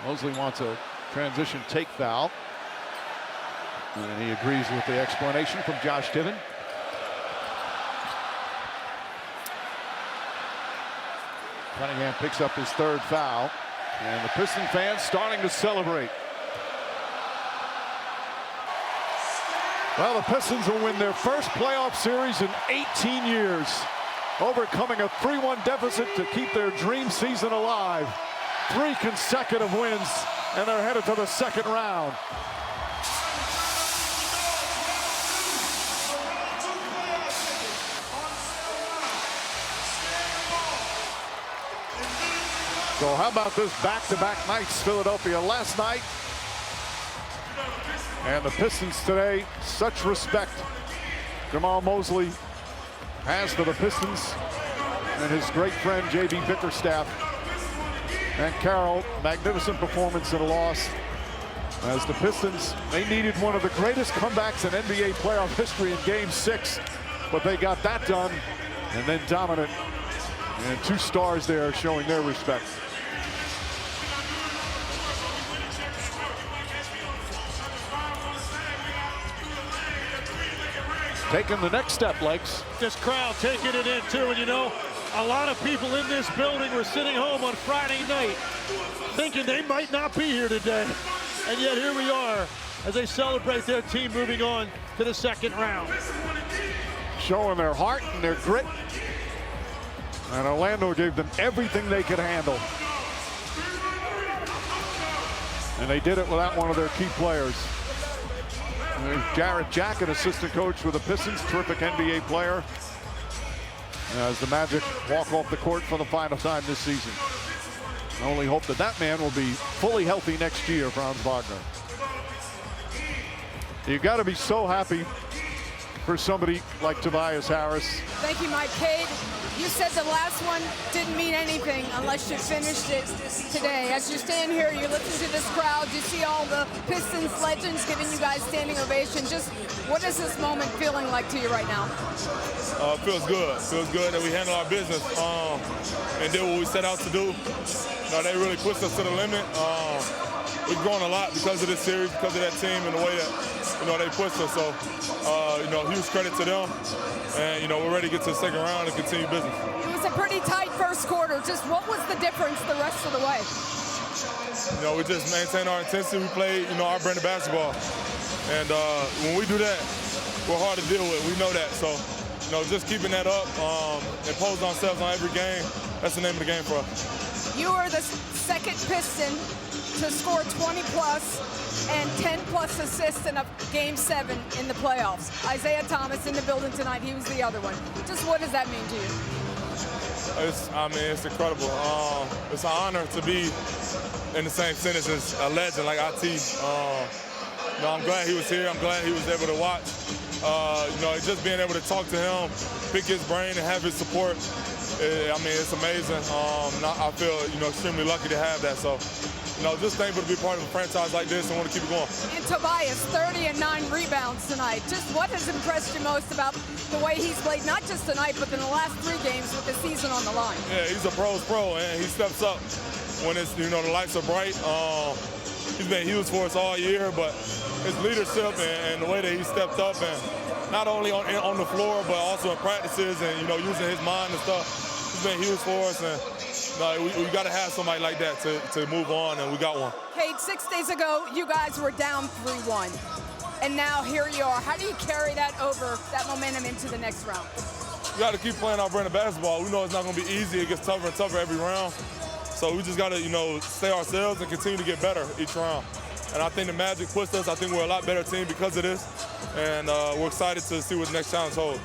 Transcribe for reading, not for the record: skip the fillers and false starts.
Mosley wants a transition take foul. And he agrees with the explanation from Josh Tiven. Cunningham picks up his third foul. And the Piston fans starting to celebrate. Well, the Pistons will win their first playoff series in 18 years, overcoming a 3-1 deficit to keep their dream season alive. 3 consecutive wins, and they're headed to the second round. So how about this back-to-back nights? Philadelphia last night, and the Pistons today. Such respect Jamal Mosley has for the Pistons and his great friend J.B. Bickerstaff. Banchero, magnificent performance in a loss, as the Pistons, they needed one of the greatest comebacks in NBA playoff history in Game 6, but they got that done, and then dominant. And 2 stars there showing their respect. Taking the next step, Legs. This crowd taking it in too, and you know, a lot of people in this building were sitting home on Friday night thinking they might not be here today. And yet here we are as they celebrate their team moving on to the second round. Showing their heart and their grit. And Orlando gave them everything they could handle. And they did it without one of their key players. There's Jarrett Jack, an assistant coach with the Pistons, terrific NBA player, as the Magic walk off the court for the final time this season. I only hope that that man will be fully healthy next year, Franz Wagner. You've got to be so happy for somebody like Tobias Harris. Thank you, Mike. Cade, you said the last one didn't mean anything unless you finished it today. As you stand here, you listen to this crowd, you see all the Pistons legends giving you guys standing ovation. Just what is this moment feeling like to you right now? Feels good. Feels good that we handle our business and did what we set out to do. They really pushed us to the limit. We've grown a lot because of this series, because of that team and the way that they pushed us. So huge credit to them. And we're ready to get to the second round and continue business. It was a pretty tight first quarter. Just what was the difference the rest of the way? We just maintained our intensity. We played our brand of basketball. And when we do that, we're hard to deal with. We know that. So just keeping that up, imposing ourselves on every game, that's the name of the game for us. You are the second Piston to score 20+ and 10+ assists in a Game 7 in the playoffs. Isaiah Thomas in the building tonight, he was the other one. Just what does that mean to you? It's incredible. It's an honor to be in the same sentence as a legend like IT. I'm glad he was here. I'm glad he was able to watch. Just being able to talk to him, pick his brain, and have his support. It's amazing. I feel extremely lucky to have that. So, just thankful to be part of a franchise like this and want to keep it going. And Tobias, 30 and 9 rebounds tonight. Just what has impressed you most about the way he's played, not just tonight, but in the last 3 games with the season on the line? Yeah, he's a pro's pro, and he steps up when it's the lights are bright. He's been huge for us all year, but his leadership and the way that he stepped up, and not only on the floor, but also in practices and using his mind and stuff, he's been huge for us. And we got to have somebody like that to move on, and we got one. Cade, 6 days ago, you guys were down 3-1, and now here you are. How do you carry that momentum into the next round? We got to keep playing our brand of basketball. We know it's not going to be easy. It gets tougher and tougher every round. So we just got to, stay ourselves and continue to get better each round. And I think the Magic pushed us. I think we're a lot better team because of this. And we're excited to see what the next challenge holds.